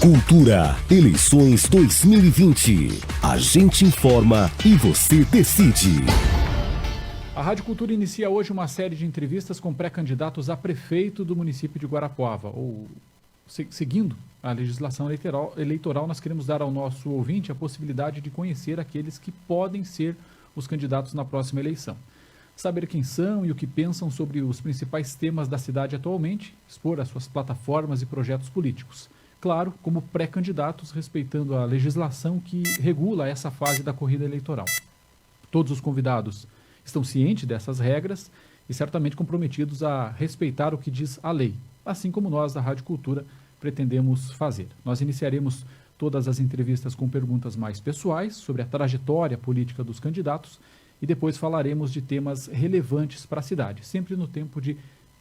Cultura, eleições 2020. A gente informa e você decide. A Rádio Cultura inicia hoje uma série de entrevistas com pré-candidatos a prefeito do município de Guarapuava. Seguindo a legislação eleitoral, nós queremos dar ao nosso ouvinte a possibilidade de conhecer aqueles que podem ser os candidatos na próxima eleição. Saber quem são e o que pensam sobre os principais temas da cidade atualmente, expor as suas plataformas e projetos políticos. Claro, como pré-candidatos, respeitando a legislação que regula essa fase da corrida eleitoral. Todos os convidados estão cientes dessas regras e certamente comprometidos a respeitar o que diz a lei, assim como nós da Rádio Cultura pretendemos fazer. Nós iniciaremos todas as entrevistas com perguntas mais pessoais sobre a trajetória política dos candidatos e depois falaremos de temas relevantes para a cidade, sempre no tempo de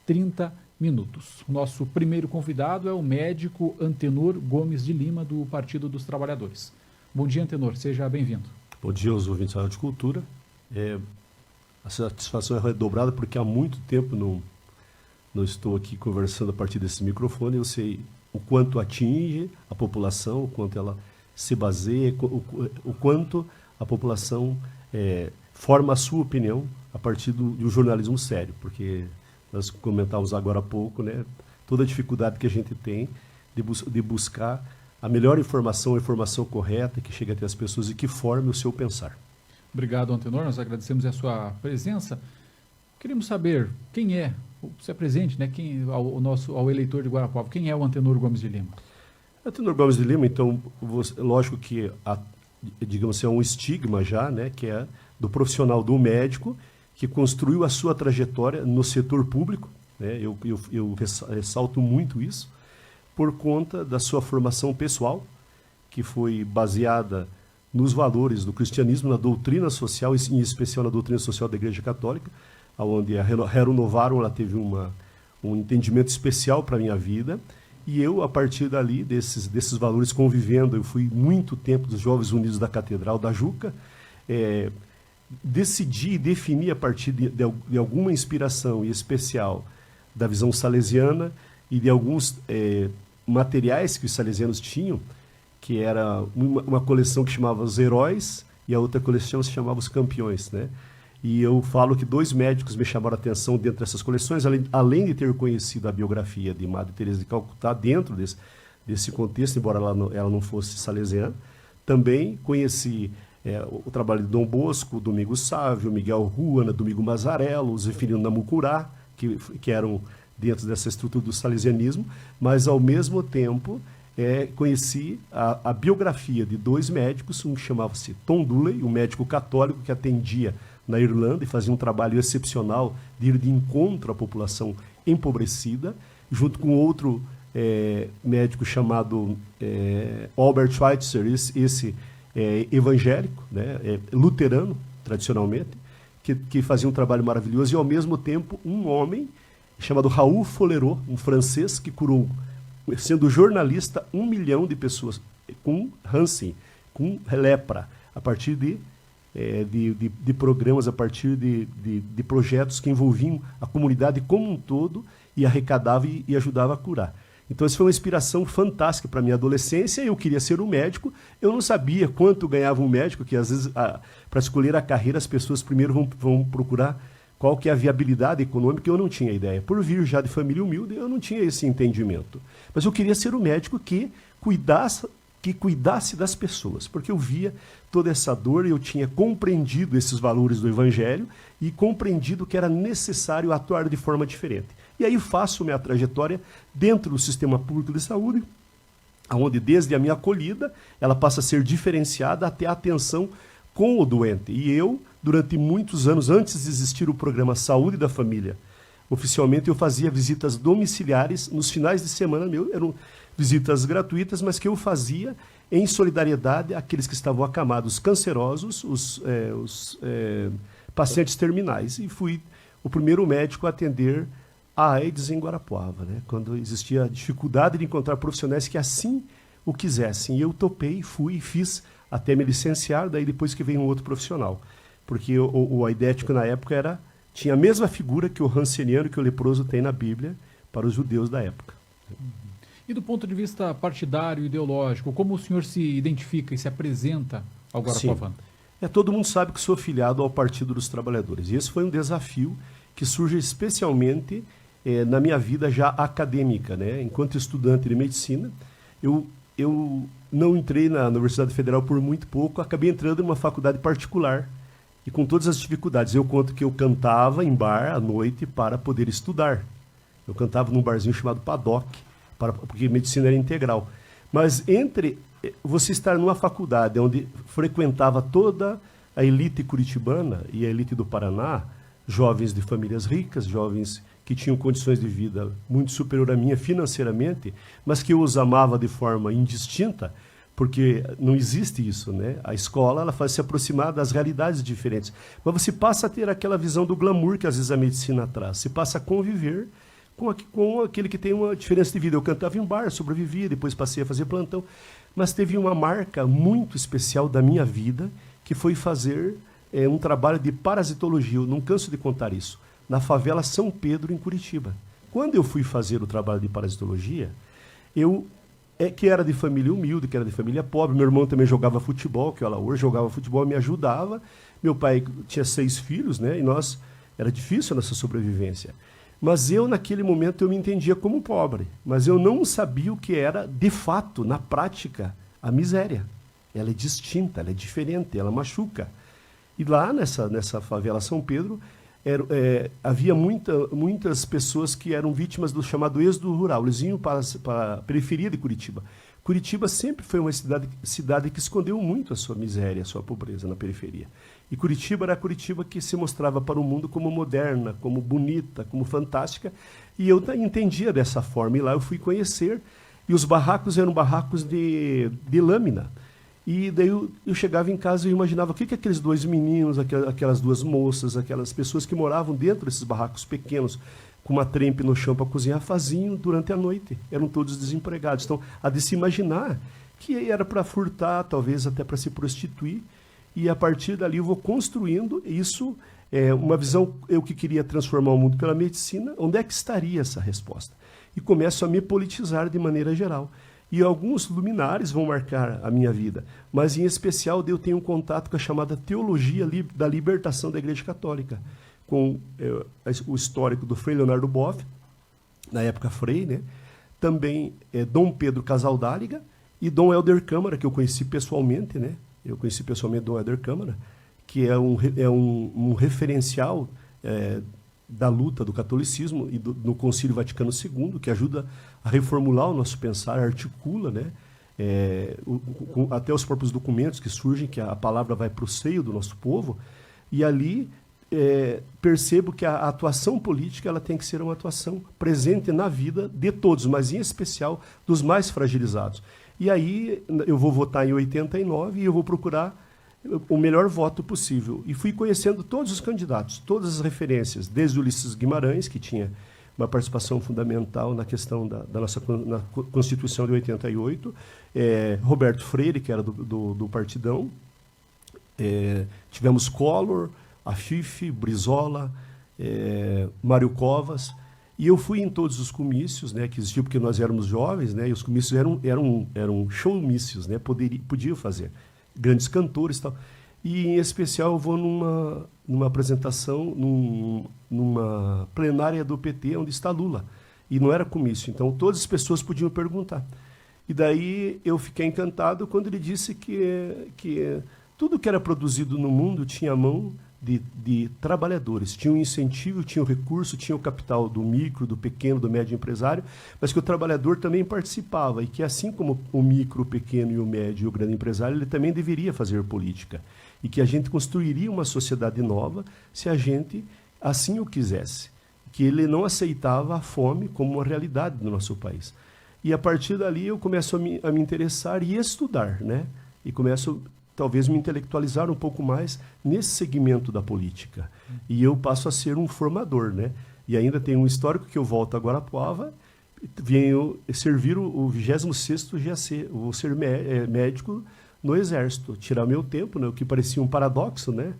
30 minutos. O nosso primeiro convidado é o médico Antenor Gomes de Lima, do Partido dos Trabalhadores. Bom dia, Antenor, seja bem-vindo. Bom dia aos ouvintes da Rádio Cultura. A satisfação é redobrada porque há muito tempo não estou aqui conversando a partir desse microfone. Eu sei o quanto atinge a população, o quanto ela se baseia, o quanto a população forma a sua opinião a partir de um jornalismo sério, porque nós comentávamos agora há pouco, né, toda a dificuldade que a gente tem de buscar a melhor informação, a informação correta, que chegue até as pessoas e que forme o seu pensar. Obrigado, Antenor, nós agradecemos a sua presença. Queremos saber quem é, se apresente, né, ao eleitor de Guarapuava, quem é o Antenor Gomes de Lima? Antenor Gomes de Lima, então, lógico que digamos assim, é um estigma já, né, que é do profissional, do médico, que construiu a sua trajetória no setor público, né, eu ressalto muito isso, por conta da sua formação pessoal, que foi baseada nos valores do cristianismo, na doutrina social, em especial na doutrina social da Igreja Católica, onde a Rerum Novarum ela teve um entendimento especial para a minha vida, e eu, a partir dali, desses valores convivendo, eu fui muito tempo dos Jovens Unidos da Catedral da Juca, decidi e defini a partir de alguma inspiração, em especial da visão salesiana e de alguns materiais que os salesianos tinham, que era uma coleção que chamava Os Heróis e a outra coleção se chamava Os Campeões, né? E eu falo que dois médicos me chamaram a atenção dentro dessas coleções, além de ter conhecido a biografia de Madre Teresa de Calcutá dentro desse contexto, embora ela não fosse salesiana, também conheci o trabalho de Dom Bosco, Domingos Sávio, Miguel Ruana, Domingo Mazarello, Zefirino Namucurá, que eram dentro dessa estrutura do salesianismo, mas ao mesmo tempo conheci a biografia de dois médicos, um chamava-se Tom Dooley, um médico católico que atendia na Irlanda e fazia um trabalho excepcional de ir de encontro à população empobrecida, junto com outro médico chamado Albert Schweitzer, esse evangélico, né, luterano, tradicionalmente, que fazia um trabalho maravilhoso, e ao mesmo tempo um homem chamado Raoul Folerot, um francês que curou, sendo jornalista, 1 milhão de pessoas com Hansen, com lepra, a partir de programas, a partir de projetos que envolviam a comunidade como um todo e arrecadava e ajudava a curar. Então, essa foi uma inspiração fantástica para a minha adolescência. Eu queria ser um médico, eu não sabia quanto ganhava um médico, que às vezes, para escolher a carreira, as pessoas primeiro vão procurar qual que é a viabilidade econômica, eu não tinha ideia. Por vir já de família humilde, eu não tinha esse entendimento. Mas eu queria ser um médico que cuidasse das pessoas, porque eu via toda essa dor e eu tinha compreendido esses valores do Evangelho e compreendido que era necessário atuar de forma diferente. E aí faço minha trajetória dentro do sistema público de saúde, onde desde a minha acolhida, ela passa a ser diferenciada até a atenção com o doente. E eu, durante muitos anos, antes de existir o programa Saúde da Família, oficialmente eu fazia visitas domiciliares nos finais de semana, eram visitas gratuitas, mas que eu fazia em solidariedade àqueles que estavam acamados cancerosos, os pacientes terminais. E fui o primeiro médico a atender a AIDS em Guarapuava, né? Quando existia a dificuldade de encontrar profissionais que assim o quisessem. E eu topei, fui e fiz até me licenciar, daí depois que veio um outro profissional. Porque o aidético na época tinha a mesma figura que o ranceniano, que o leproso tem na Bíblia para os judeus da época. E do ponto de vista partidário, ideológico, como o senhor se identifica e se apresenta ao Guarapuavano? Todo mundo sabe que sou filiado ao Partido dos Trabalhadores. E esse foi um desafio que surge especialmente na minha vida já acadêmica, né? Enquanto estudante de medicina, eu não entrei na Universidade Federal por muito pouco, acabei entrando em uma faculdade particular e com todas as dificuldades. Eu conto que eu cantava em bar à noite para poder estudar. Eu cantava num barzinho chamado Paddock, porque medicina era integral. Mas entre você estar numa faculdade onde frequentava toda a elite curitibana e a elite do Paraná, jovens de famílias ricas, jovens que tinham condições de vida muito superior à minha financeiramente, mas que eu os amava de forma indistinta, porque não existe isso, né? A escola ela faz se aproximar das realidades diferentes. Mas você passa a ter aquela visão do glamour que às vezes a medicina traz. Você passa a conviver com aquele que tem uma diferença de vida. Eu cantava em bar, sobrevivia, depois passei a fazer plantão. Mas teve uma marca muito especial da minha vida, que foi fazer um trabalho de parasitologia. Eu não canso de contar isso. Na favela São Pedro, em Curitiba. Quando eu fui fazer o trabalho de parasitologia, que era de família humilde, que era de família pobre, meu irmão também jogava futebol, que ela hoje jogava futebol, me ajudava. Meu pai tinha 6 filhos, né? E era difícil a nossa sobrevivência. Mas naquele momento, eu me entendia como pobre. Mas eu não sabia o que era, de fato, na prática, a miséria. Ela é distinta, ela é diferente, ela machuca. E lá, nessa favela São Pedro, havia muitas pessoas que eram vítimas do chamado êxodo rural. Eles iam para a periferia de Curitiba. Curitiba sempre foi uma cidade que escondeu muito a sua miséria, a sua pobreza na periferia. E Curitiba era a Curitiba que se mostrava para o mundo como moderna, como bonita, como fantástica. E eu entendia dessa forma. E lá eu fui conhecer. E os barracos eram barracos de lâmina. E daí eu chegava em casa e imaginava o que aqueles 2 meninos, aquelas 2 moças, aquelas pessoas que moravam dentro desses barracos pequenos, com uma trempe no chão para cozinhar, faziam durante a noite. Eram todos desempregados. Então, há de se imaginar que era para furtar, talvez até para se prostituir. E a partir dali eu vou construindo isso, uma visão, eu que queria transformar o mundo pela medicina, onde é que estaria essa resposta? E começo a me politizar de maneira geral. E alguns luminares vão marcar a minha vida, mas em especial eu tenho um contato com a chamada teologia da libertação da Igreja Católica, com o histórico do Frei Leonardo Boff, na época Frei, né? Também Dom Pedro Casaldáliga e Dom Helder Câmara, que eu conheci pessoalmente, né? Eu conheci pessoalmente Dom Helder Câmara, que é um referencial da luta do catolicismo e no Concílio Vaticano II, que ajuda a reformular o nosso pensar, articula, né? Até os próprios documentos que surgem, que a palavra vai para o seio do nosso povo, e ali percebo que a atuação política ela tem que ser uma atuação presente na vida de todos, mas em especial dos mais fragilizados. E aí eu vou votar em 89 e eu vou procurar o melhor voto possível. E fui conhecendo todos os candidatos, todas as referências, desde Ulisses Guimarães, que tinha uma participação fundamental na questão da nossa na Constituição de 88, Roberto Freire, que era do Partidão, tivemos Collor, Afife, Brizola, Mário Covas, e eu fui em todos os comícios, né, que existiam porque nós éramos jovens, né, e os comícios eram showmícios, né, podiam fazer, grandes cantores e tal. E, em especial, eu vou numa apresentação, numa plenária do PT, onde está Lula. E não era comício, então todas as pessoas podiam perguntar. E daí eu fiquei encantado quando ele disse que tudo que era produzido no mundo tinha a mão de trabalhadores. Tinha um incentivo, tinha o recurso, tinha o capital do micro, do pequeno, do médio empresário, mas que o trabalhador também participava e que, assim como o micro, o pequeno e o médio e o grande empresário, ele também deveria fazer política. E que a gente construiria uma sociedade nova se a gente assim o quisesse. Que ele não aceitava a fome como uma realidade do nosso país. E a partir dali eu começo a me interessar e estudar, né? E começo talvez me intelectualizar um pouco mais nesse segmento da política. E eu passo a ser um formador, né? E ainda tem um histórico que eu volto a Guarapuava, venho servir o 26º GAC, vou ser médico no Exército, tirar meu tempo, né? O que parecia um paradoxo, né?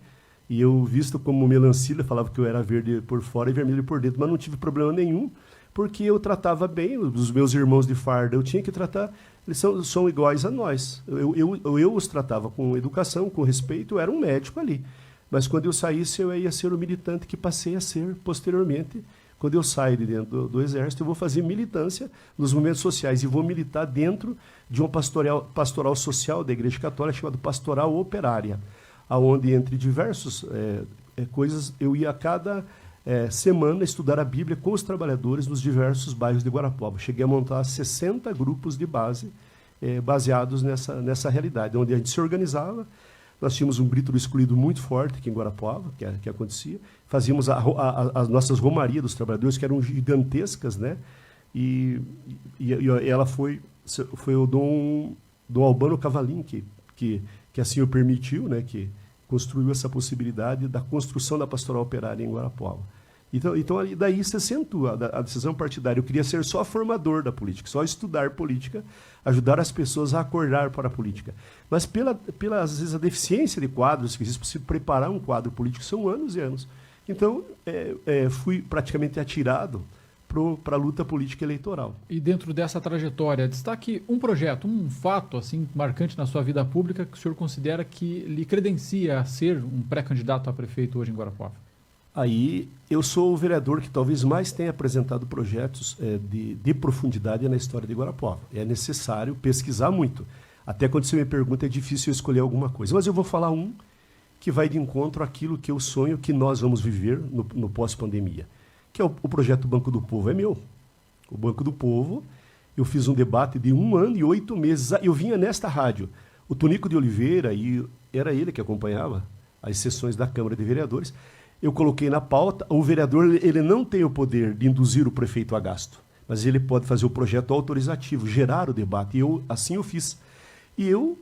E eu, visto como melancia, falava que eu era verde por fora e vermelho por dentro, mas não tive problema nenhum, porque eu tratava bem os meus irmãos de farda, eu tinha que tratar, eles são iguais a nós. Eu os tratava com educação, com respeito, eu era um médico ali. Mas quando eu saísse, eu ia ser o militante que passei a ser posteriormente. Quando eu saio de dentro do Exército, eu vou fazer militância nos movimentos sociais e vou militar dentro de uma pastoral social da Igreja Católica chamada Pastoral Operária, onde, entre diversas coisas, eu ia a cada semana estudar a Bíblia com os trabalhadores nos diversos bairros de Guarapuava. Cheguei a montar 60 grupos de base baseados nessa realidade, onde a gente se organizava. Nós tínhamos um grito do excluído muito forte aqui em Guarapuava, que acontecia. Fazíamos as nossas romarias dos trabalhadores, que eram gigantescas, né? E ela foi o Dom Albano Cavalim, que assim o permitiu, né? Que construiu essa possibilidade da construção da pastoral operária em Guarapuava. Então daí se acentua a decisão partidária. Eu queria ser só formador da política, só estudar política, ajudar as pessoas a acordar para a política. Mas às vezes, a deficiência de quadros que existe para se preparar um quadro político são anos e anos. Então, fui praticamente atirado para a luta política eleitoral. E dentro dessa trajetória, destaque um projeto, um fato assim marcante na sua vida pública que o senhor considera que lhe credencia a ser um pré-candidato a prefeito hoje em Guarapuava. Aí, eu sou o vereador que talvez mais tenha apresentado projetos de profundidade na história de Guarapuava. É necessário pesquisar muito. Até quando você me pergunta, é difícil eu escolher alguma coisa. Mas eu vou falar um que vai de encontro àquilo que eu sonho que nós vamos viver no pós-pandemia, que é o projeto Banco do Povo. É meu. O Banco do Povo, eu fiz um debate de 1 ano e 8 meses. Eu vinha nesta rádio. O Tonico de Oliveira, e era ele que acompanhava as sessões da Câmara de Vereadores. Eu coloquei na pauta, o vereador ele não tem o poder de induzir o prefeito a gasto, mas ele pode fazer o projeto autorizativo, gerar o debate, e assim eu fiz. E eu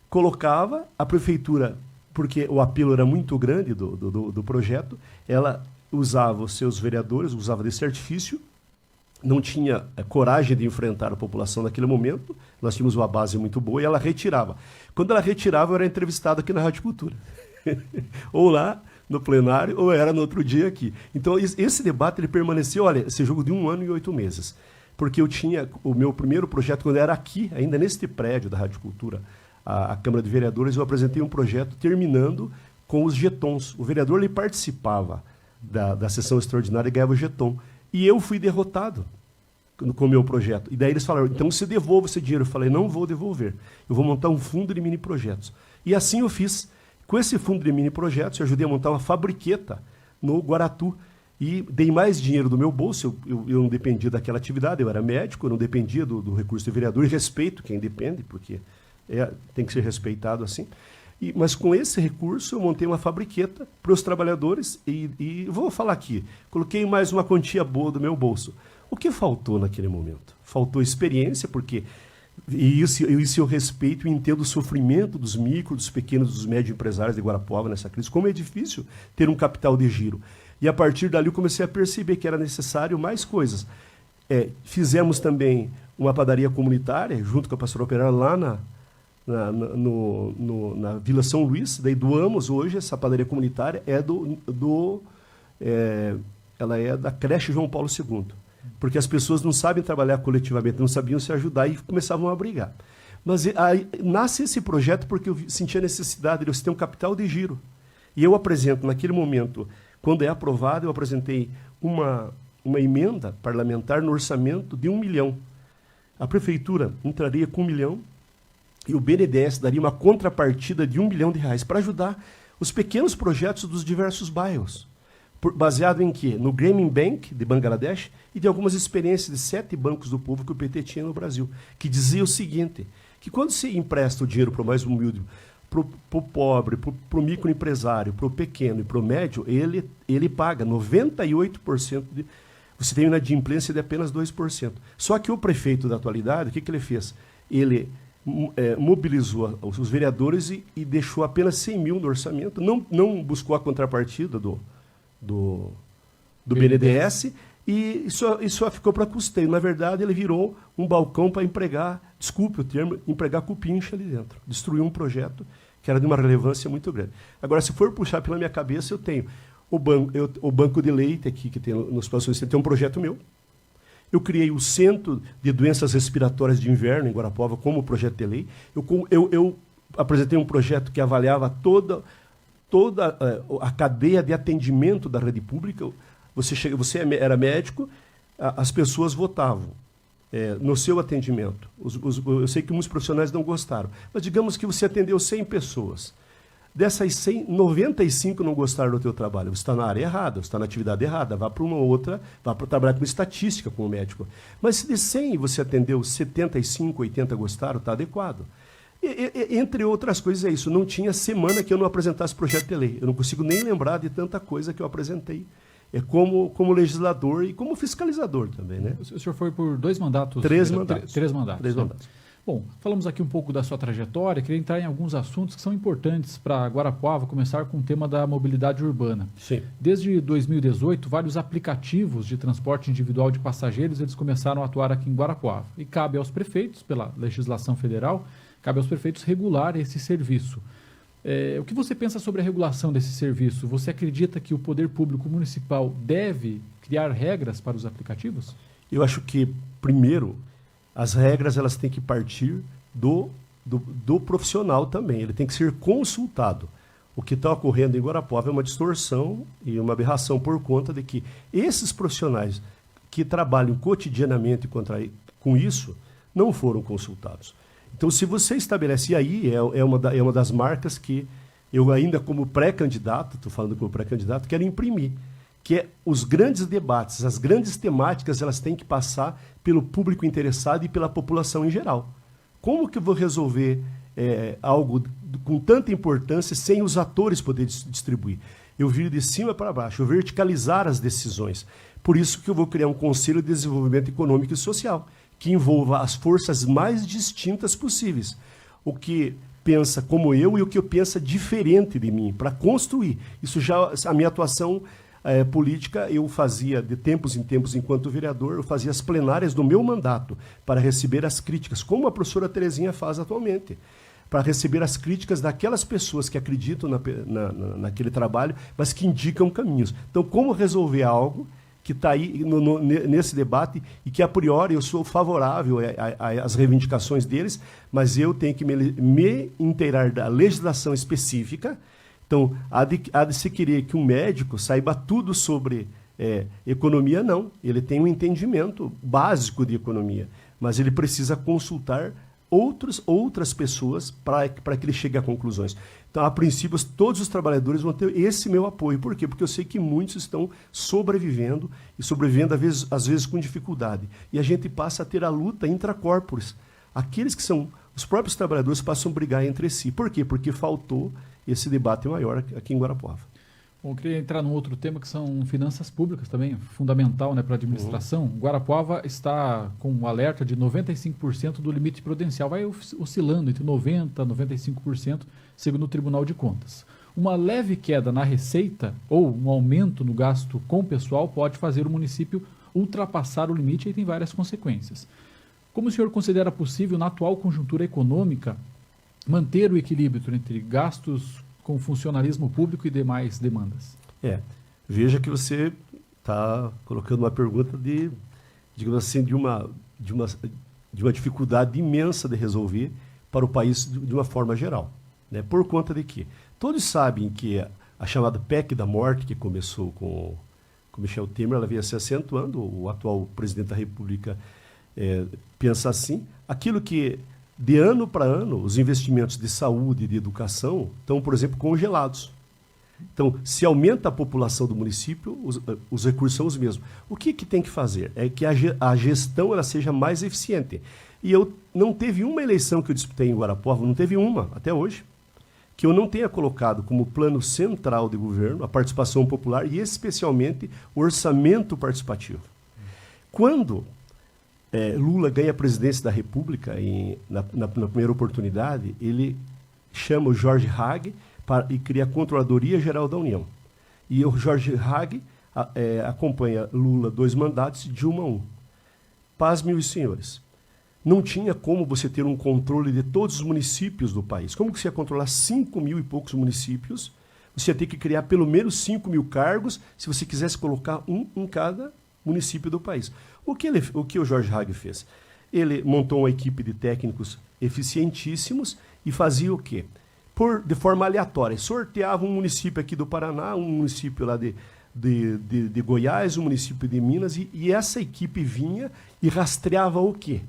colocava a prefeitura, porque o apelo era muito grande do projeto, ela usava os seus vereadores, usava desse artifício, não tinha coragem de enfrentar a população naquele momento, nós tínhamos uma base muito boa, e ela retirava. Quando ela retirava, eu era entrevistado aqui na Rádio Cultura. Ou lá no plenário, ou era no outro dia aqui. Então, esse debate ele permaneceu, olha, esse jogo de 1 ano e 8 meses. Porque eu tinha o meu primeiro projeto, quando era aqui, ainda neste prédio da Rádio Cultura, a Câmara de Vereadores, eu apresentei um projeto terminando com os jetons. O vereador ele participava da sessão extraordinária e ganhava o jeton. E eu fui derrotado com o meu projeto. E daí eles falaram, então você devolva esse dinheiro. Eu falei, não vou devolver. Eu vou montar um fundo de mini projetos. E assim eu fiz. Com esse fundo de mini projetos, eu ajudei a montar uma fabriqueta no Guaratu. E dei mais dinheiro do meu bolso, eu não dependia daquela atividade, eu era médico, eu não dependia do recurso de vereador, e respeito quem depende, porque tem que ser respeitado assim. Mas com esse recurso eu montei uma fabriqueta para os trabalhadores e vou falar aqui, coloquei mais uma quantia boa do meu bolso. O que faltou naquele momento? Faltou experiência, porque isso eu respeito e entendo o sofrimento dos micro, dos pequenos, dos médios empresários de Guarapuava nessa crise, como é difícil ter um capital de giro. E a partir dali eu comecei a perceber que era necessário mais coisas. Fizemos também uma padaria comunitária, junto com a Pastoral Operária, lá na Vila São Luís. Daí doamos hoje essa padaria comunitária, ela é da creche João Paulo II. Porque as pessoas não sabem trabalhar coletivamente, não sabiam se ajudar e começavam a brigar. Mas aí nasce esse projeto porque eu senti a necessidade de você ter um capital de giro. E eu apresento, naquele momento, quando é aprovado, eu apresentei uma emenda parlamentar no orçamento de 1 milhão. A prefeitura entraria com 1 milhão e o BNDES daria uma contrapartida de R$1 milhão para ajudar os pequenos projetos dos diversos bairros. Baseado em quê? No Grameen Bank, de Bangladesh, e de algumas experiências de 7 bancos do povo que o PT tinha no Brasil, que dizia o seguinte, que quando se empresta o dinheiro para o mais humilde, para o pobre, para o microempresário, para o pequeno e para o médio, ele paga 98%. Você tem uma inadimplência de apenas 2%. Só que o prefeito da atualidade, o que ele fez? Ele mobilizou os vereadores e deixou apenas 100 mil no orçamento, não buscou a contrapartida do BNDES e só ficou para custeio. Na verdade, ele virou um balcão para empregar, desculpe o termo, empregar cupincha ali dentro. Destruiu um projeto que era de uma relevância muito grande. Agora, se for puxar pela minha cabeça, eu tenho o banco de leite aqui, que tem nos próximos, tem um projeto meu. Eu criei o Centro de Doenças Respiratórias de Inverno em Guarapuava como projeto de lei. Eu apresentei um projeto que avaliava toda a cadeia de atendimento da rede pública. Você era médico, as pessoas votavam no seu atendimento. Eu sei que muitos profissionais não gostaram, mas digamos que você atendeu 100 pessoas. Dessas 100, 95 não gostaram do teu trabalho. Você está na área errada, você está na atividade errada. Vá para uma outra, vá para trabalhar com estatística como médico. Mas se de 100 você atendeu 75, 80 gostaram, está adequado. Entre outras coisas é isso. Não tinha semana que eu não apresentasse projeto de lei. Eu não consigo nem lembrar de tanta coisa que eu apresentei. Como legislador e como fiscalizador também, né? O senhor foi por 2 mandatos? 3 mandatos. 3 mandatos. 3 mandatos. Bom, falamos aqui um pouco da sua trajetória, queria entrar em alguns assuntos que são importantes para Guarapuava, começar com o tema da mobilidade urbana. Sim. Desde 2018, vários aplicativos de transporte individual de passageiros, eles começaram a atuar aqui em Guarapuava. E cabe aos prefeitos, pela legislação federal, cabe aos prefeitos regular esse serviço. O que você pensa sobre a regulação desse serviço? Você acredita que o poder público municipal deve criar regras para os aplicativos? Eu acho que, primeiro, as regras elas têm que partir do profissional também. Ele tem que ser consultado. O que está ocorrendo em Guarapuava é uma distorção e uma aberração por conta de que esses profissionais que trabalham cotidianamente com isso não foram consultados. Então, se você estabelece, e aí é uma das marcas que eu ainda como pré-candidato, estou falando como pré-candidato, quero imprimir, que é os grandes debates, as grandes temáticas, elas têm que passar pelo público interessado e pela população em geral. Como que eu vou resolver algo com tanta importância sem os atores poderem distribuir? Eu viro de cima para baixo, eu verticalizar as decisões. Por isso que eu vou criar um Conselho de Desenvolvimento Econômico e Social, que envolva as forças mais distintas possíveis. O que pensa como eu e o que pensa diferente de mim, para construir. Isso já, a minha atuação política, eu fazia de tempos em tempos, enquanto vereador, eu fazia as plenárias do meu mandato para receber as críticas, como a professora Terezinha faz atualmente, para receber as críticas daquelas pessoas que acreditam naquele trabalho, mas que indicam caminhos. Então, como resolver algo que está aí nesse debate e que, a priori, eu sou favorável às reivindicações deles, mas eu tenho que me inteirar da legislação específica. Então, há de se querer que um médico saiba tudo sobre economia, não. Ele tem um entendimento básico de economia, mas ele precisa consultar outras pessoas para que ele chegue a conclusões. Então, a princípio, todos os trabalhadores vão ter esse meu apoio. Por quê? Porque eu sei que muitos estão sobrevivendo, e sobrevivendo às vezes com dificuldade. E a gente passa a ter a luta intracorpores. Aqueles que são os próprios trabalhadores passam a brigar entre si. Por quê? Porque faltou esse debate maior aqui em Guarapuava. Bom, eu queria entrar num outro tema que são finanças públicas também, fundamental, né, para a administração. Guarapuava está com um alerta de 95% do limite prudencial, vai oscilando entre 90% e 95%, segundo o Tribunal de Contas. Uma leve queda na receita ou um aumento no gasto com o pessoal pode fazer o município ultrapassar o limite e tem várias consequências. Como o senhor considera possível, na atual conjuntura econômica, manter o equilíbrio entre gastos com funcionalismo público e demais demandas? Veja que você está colocando uma pergunta digamos assim, de uma dificuldade imensa de resolver para o país de uma forma geral. Né? Por conta de que todos sabem que a chamada PEC da morte, que começou com Michel Temer, ela vinha se acentuando, o atual presidente da República pensa assim, aquilo que de ano para ano, os investimentos de saúde e de educação estão, por exemplo, congelados. Então, se aumenta a população do município, os recursos são os mesmos. O que tem que fazer? É que a gestão ela seja mais eficiente. E não teve uma eleição que eu disputei em Guarapuava, não teve uma, até hoje, que eu não tenha colocado como plano central de governo a participação popular e, especialmente, o orçamento participativo. Quando Lula ganha a presidência da República na primeira oportunidade, ele chama o Jorge Hag e cria a Controladoria Geral da União. E o Jorge Hag acompanha Lula 2 mandatos de 1 a 1. Pasme os senhores. Não tinha como você ter um controle de todos os municípios do país. Como que você ia controlar 5.000 e poucos municípios? Você ia ter que criar pelo menos 5.000 cargos se você quisesse colocar um em cada município do país. O que o Jorge Hag fez? Ele montou uma equipe de técnicos eficientíssimos e fazia o quê? De forma aleatória. Sorteava um município aqui do Paraná, um município lá de Goiás, um município de Minas, e essa equipe vinha e rastreava o quê?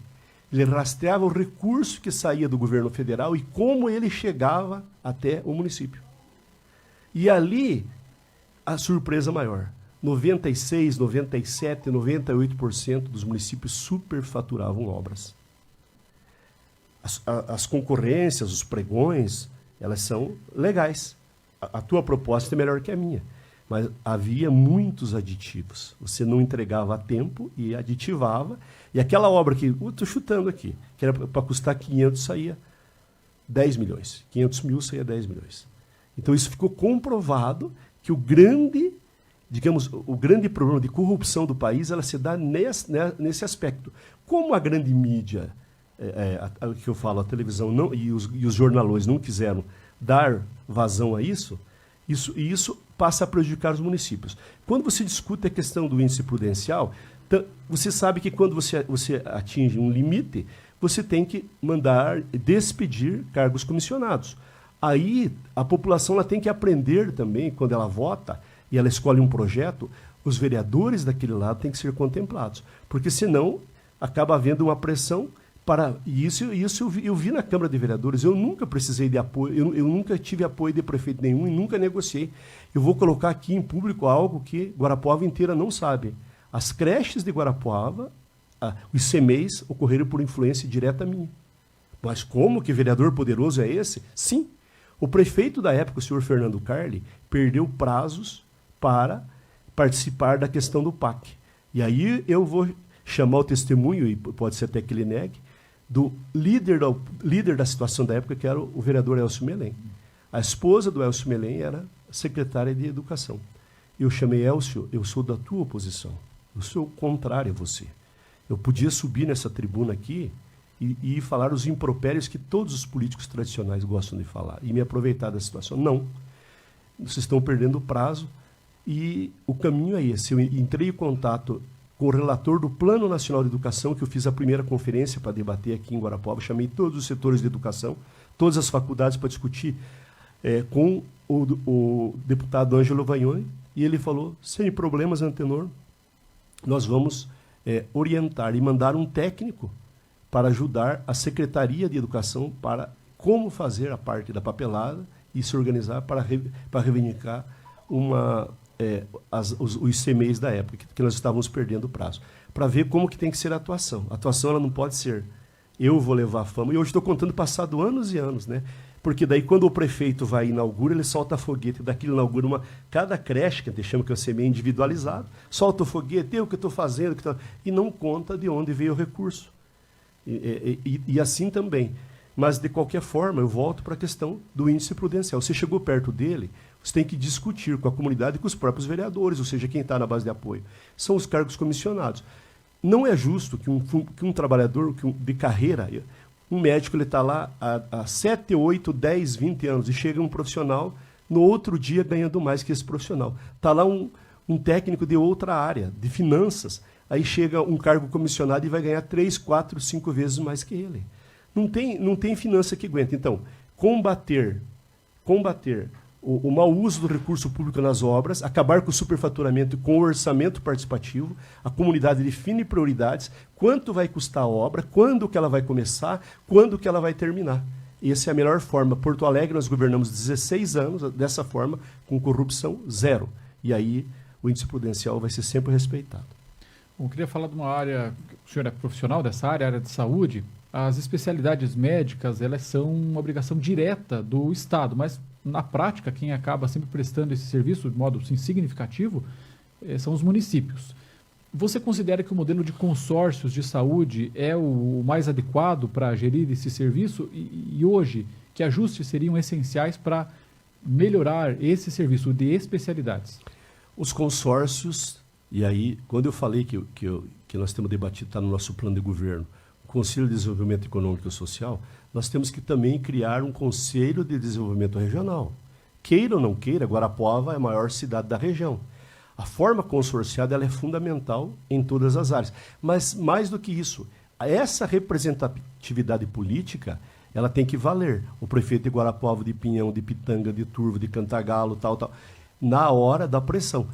Ele rastreava o recurso que saía do governo federal e como ele chegava até o município. E ali, a surpresa maior. 96%, 97%, 98% dos municípios superfaturavam obras. As concorrências, os pregões, elas são legais. A tua proposta é melhor que a minha. Mas havia muitos aditivos. Você não entregava a tempo e aditivava. E aquela obra que, estou chutando aqui, que era para custar 500, saía 10 milhões. 500 mil saía 10 milhões. Então isso ficou comprovado que o grande problema de corrupção do país ela se dá nesse aspecto. Como a grande mídia, que eu falo, a televisão e os jornalões não quiseram dar vazão a isso passa a prejudicar os municípios. Quando você discute a questão do índice prudencial, você sabe que quando você atinge um limite, você tem que mandar despedir cargos comissionados. Aí a população ela tem que aprender também, quando ela vota e ela escolhe um projeto, os vereadores daquele lado têm que ser contemplados, porque senão acaba havendo uma pressão e isso eu vi na Câmara de Vereadores. Eu nunca precisei de apoio, eu nunca tive apoio de prefeito nenhum e nunca negociei. Eu vou colocar aqui em público algo que Guarapuava inteira não sabe. As creches de Guarapuava, os CMEs, ocorreram por influência direta minha. Mas como que vereador poderoso é esse? Sim. O prefeito da época, o senhor Fernando Carli, perdeu prazos para participar da questão do PAC. E aí eu vou chamar o testemunho, e pode ser até que ele negue, do líder da situação da época, que era o vereador Elcio Melém. A esposa do Elcio Melém era secretária de Educação. Eu chamei Elcio, eu sou da tua oposição, eu sou contrário a você. Eu podia subir nessa tribuna aqui e falar os impropérios que todos os políticos tradicionais gostam de falar e me aproveitar da situação. Não. Vocês estão perdendo o prazo e o caminho é esse. Eu entrei em contato com o relator do Plano Nacional de Educação, que eu fiz a primeira conferência para debater aqui em Guarapuava, chamei todos os setores de educação, todas as faculdades para discutir com o deputado Ângelo Vagnoni, e ele falou, sem problemas, Antenor, nós vamos orientar e mandar um técnico para ajudar a Secretaria de Educação para como fazer a parte da papelada e se organizar para reivindicar os CMEs da época, que nós estávamos perdendo o prazo, para ver como que tem que ser a atuação. A atuação ela não pode ser, eu vou levar a fama, e hoje estou contando passado anos e anos, né? Porque daí quando o prefeito vai e inaugura, ele solta foguete, daquilo inaugura cada creche, que a gente chama que é o CME individualizado, solta o foguete, o que eu estou fazendo, e não conta de onde veio o recurso. E assim também. Mas, de qualquer forma, eu volto para a questão do índice prudencial. Você chegou perto dele, você tem que discutir com a comunidade e com os próprios vereadores, ou seja, quem está na base de apoio. São os cargos comissionados. Não é justo que um trabalhador de carreira, um médico, ele está lá há 7, 8, 10, 20 anos, e chega um profissional, no outro dia ganhando mais que esse profissional. Está lá um técnico de outra área, de finanças, aí chega um cargo comissionado e vai ganhar 3, 4, 5 vezes mais que ele. Não tem finança que aguente. Então, combater o mau uso do recurso público nas obras, acabar com o superfaturamento e com o orçamento participativo, a comunidade define prioridades, quanto vai custar a obra, quando que ela vai começar, quando que ela vai terminar. Essa é a melhor forma. Porto Alegre nós governamos 16 anos dessa forma, com corrupção zero. E aí o índice prudencial vai ser sempre respeitado. Bom, eu queria falar de uma área, o senhor é profissional dessa área de saúde. As especialidades médicas, elas são uma obrigação direta do Estado, mas na prática, quem acaba sempre prestando esse serviço de modo assim, significativo são os municípios. Você considera que o modelo de consórcios de saúde é o mais adequado para gerir esse serviço? E hoje, que ajustes seriam essenciais para melhorar esse serviço de especialidades? Os consórcios, e aí, quando eu falei que nós temos debatido, está no nosso plano de governo, o Conselho de Desenvolvimento Econômico e Social, nós temos que também criar um Conselho de Desenvolvimento Regional. Queira ou não queira, Guarapuava é a maior cidade da região. A forma consorciada ela é fundamental em todas as áreas. Mas, mais do que isso, essa representatividade política, ela tem que valer. O prefeito de Guarapuava, de Pinhão, de Pitanga, de Turvo, de Cantagalo, tal, na hora da pressão.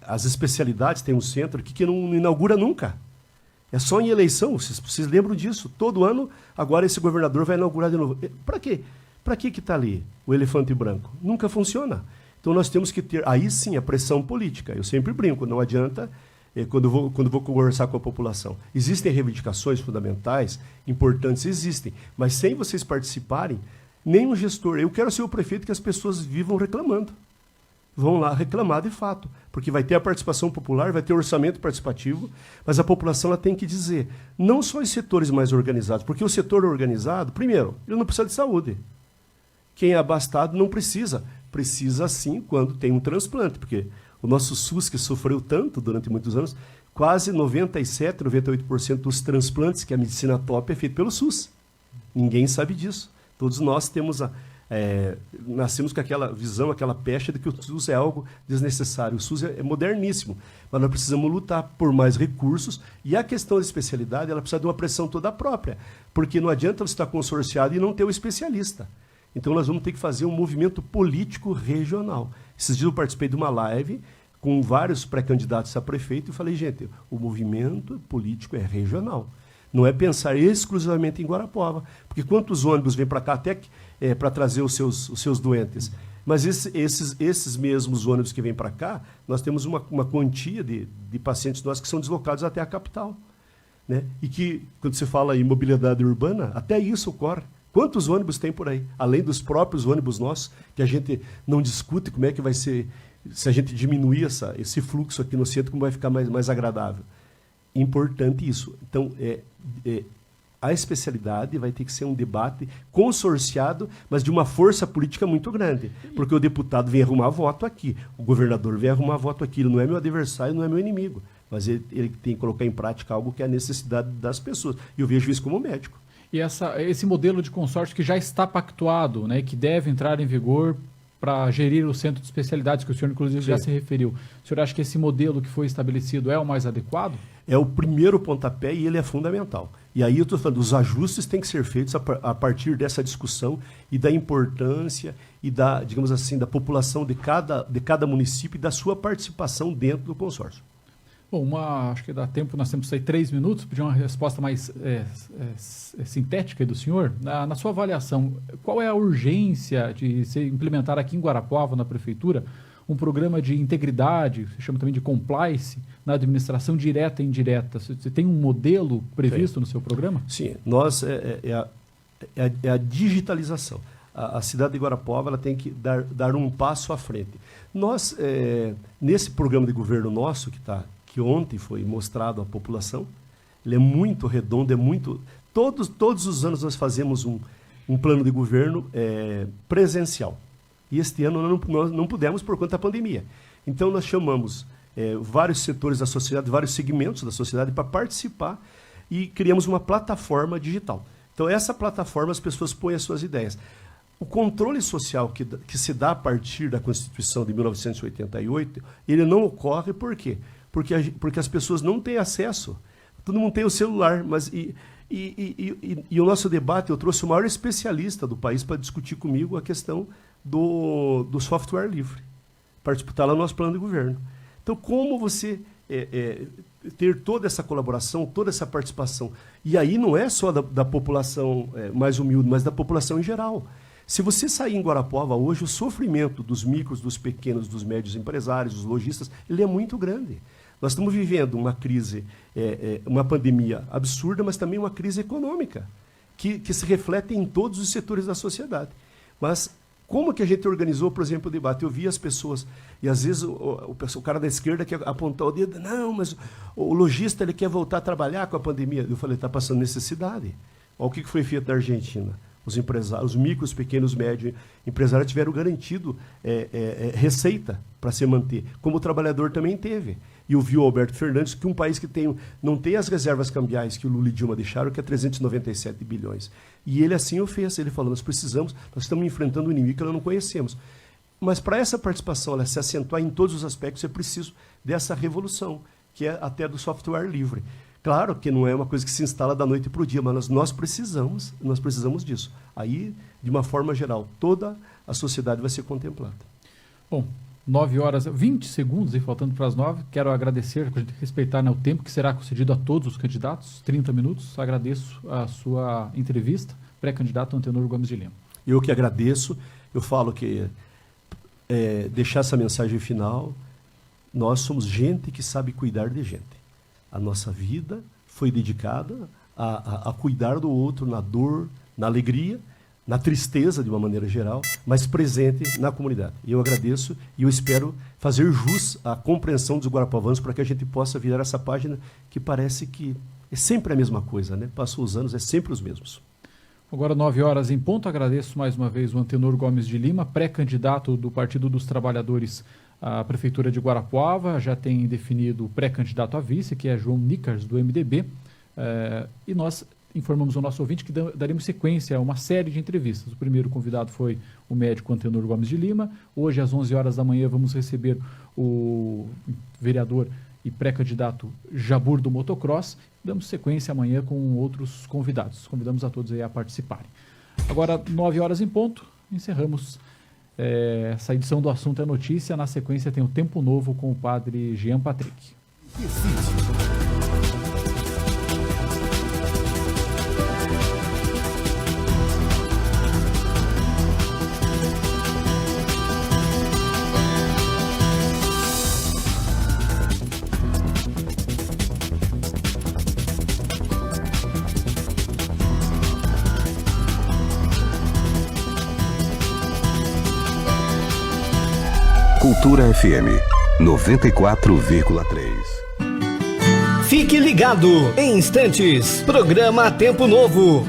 As especialidades, tem um centro aqui que não inaugura nunca. É só em eleição, vocês lembram disso. Todo ano, agora esse governador vai inaugurar de novo. Para quê? Para que está ali o elefante branco? Nunca funciona. Então nós temos que ter, aí sim, a pressão política. Eu sempre brinco, não adianta, quando vou conversar com a população. Existem reivindicações fundamentais, importantes, existem, mas sem vocês participarem, nenhum gestor, eu quero ser o prefeito que as pessoas vivam reclamando. Vão lá reclamar de fato, porque vai ter a participação popular, vai ter o orçamento participativo, mas a população ela tem que dizer, não só os setores mais organizados, porque o setor organizado, primeiro, ele não precisa de saúde. Quem é abastado não precisa. Precisa sim quando tem um transplante, porque o nosso SUS, que sofreu tanto durante muitos anos, quase 97%, 98% dos transplantes, que é a medicina top, é feito pelo SUS. Ninguém sabe disso. Todos nós temos nascemos com aquela visão, aquela pecha de que o SUS é algo desnecessário. O SUS é moderníssimo, mas nós precisamos lutar por mais recursos, e a questão da especialidade ela precisa de uma pressão toda própria, porque não adianta você estar consorciado e não ter o especialista. Então nós vamos ter que fazer um movimento político regional. Esses dias eu participei de uma live com vários pré-candidatos a prefeito e falei, gente, o movimento político é regional. Não é pensar exclusivamente em Guarapuava, porque quantos ônibus vêm para cá até para trazer os seus doentes? Mas esses mesmos ônibus que vêm para cá, nós temos uma quantia de pacientes nossos que são deslocados até a capital. Né? E que, quando se fala em mobilidade urbana, até isso ocorre. Quantos ônibus tem por aí? Além dos próprios ônibus nossos, que a gente não discute como é que vai ser, se a gente diminuir esse fluxo aqui no centro, como vai ficar mais agradável. Importante isso. Então, a especialidade vai ter que ser um debate consorciado, mas de uma força política muito grande. Porque o deputado vem arrumar voto aqui, o governador vem arrumar voto aqui, ele não é meu adversário, não é meu inimigo. Mas ele tem que colocar em prática algo que é a necessidade das pessoas. E eu vejo isso como médico. E esse modelo de consórcio que já está pactuado, né, que deve entrar em vigor para gerir o centro de especialidades, que o senhor, inclusive, já se referiu. O senhor acha que esse modelo que foi estabelecido é o mais adequado? É o primeiro pontapé e ele é fundamental. E aí eu estou falando, os ajustes têm que ser feitos a partir dessa discussão e da importância e da, digamos assim, da população de cada município e da sua participação dentro do consórcio. Bom, acho que dá tempo, nós temos aí 3 minutos, pedir uma resposta mais sintética aí do senhor. Na sua avaliação, qual é a urgência de se implementar aqui em Guarapuava, na prefeitura, um programa de integridade, se chama também de compliance, na administração direta e indireta? Você tem um modelo previsto no seu programa? Sim, é a digitalização. A cidade de Guarapuava ela tem que dar um passo à frente. Nós, nesse programa de governo nosso, que ontem foi mostrado à população, ele é muito redondo, todos os anos nós fazemos um plano de governo presencial. E este ano nós não pudemos por conta da pandemia. Então nós chamamos vários setores da sociedade, vários segmentos da sociedade para participar e criamos uma plataforma digital. Então essa plataforma as pessoas põem as suas ideias. O controle social que se dá a partir da Constituição de 1988, ele não ocorre por quê? Porque as pessoas não têm acesso. Todo mundo tem o celular, mas o nosso debate, eu trouxe o maior especialista do país para discutir comigo a questão do software livre, para disputar lá no nosso plano de governo. Então, como você ter toda essa colaboração, toda essa participação? E aí não é só da população mais humilde, mas da população em geral. Se você sair em Guarapuava hoje, o sofrimento dos micros, dos pequenos, dos médios empresários, dos lojistas, ele é muito grande. Nós estamos vivendo uma crise, uma pandemia absurda, mas também uma crise econômica, que se reflete em todos os setores da sociedade. Mas como que a gente organizou, por exemplo, o debate? Eu vi as pessoas, e às vezes o cara da esquerda quer apontar o dedo, não, mas o lojista ele quer voltar a trabalhar com a pandemia. Eu falei, está passando necessidade. Olha o que foi feito na Argentina. Os empresários, os micros, pequenos, médios empresários tiveram garantido receita para se manter, como o trabalhador também teve. E eu vi o Alberto Fernandes que um país que não tem as reservas cambiais que o Lula e Dilma deixaram, que é 397 bilhões. E ele assim o fez, ele falou, nós estamos enfrentando um inimigo que nós não conhecemos. Mas para essa participação ela se acentuar em todos os aspectos, é preciso dessa revolução, que é até do software livre. Claro que não é uma coisa que se instala da noite para o dia, mas nós precisamos disso. Aí, de uma forma geral, toda a sociedade vai ser contemplada. Bom, 9h20, e faltando para as 9, quero agradecer, para a gente respeitar, né, o tempo que será concedido a todos os candidatos, 30 minutos. Agradeço a sua entrevista, pré-candidato Antenor Gomes de Lima. Eu que agradeço, eu falo que deixar essa mensagem final, nós somos gente que sabe cuidar de gente. A nossa vida foi dedicada a cuidar do outro na dor, na alegria, na tristeza de uma maneira geral, mas presente na comunidade. E eu agradeço e eu espero fazer jus à compreensão dos guarapuavanos para que a gente possa virar essa página que parece que é sempre a mesma coisa, né? Passou os anos, é sempre os mesmos. Agora 9h em ponto, agradeço mais uma vez o Antenor Gomes de Lima, pré-candidato do Partido dos Trabalhadores à Prefeitura de Guarapuava, já tem definido o pré-candidato a vice, que é João Nicars, do MDB, e nós informamos ao nosso ouvinte que daremos sequência a uma série de entrevistas. O primeiro convidado foi o médico Antenor Gomes de Lima. Hoje, às 11h da manhã, vamos receber o vereador e pré-candidato Jabur do Motocross. Damos sequência amanhã com outros convidados. Convidamos a todos aí a participarem. Agora, 9h em ponto, encerramos essa edição do Assunto é Notícia. Na sequência tem o Tempo Novo com o padre Jean Patrick. Cultura FM 94,3. Fique ligado, em instantes, programa Tempo Novo,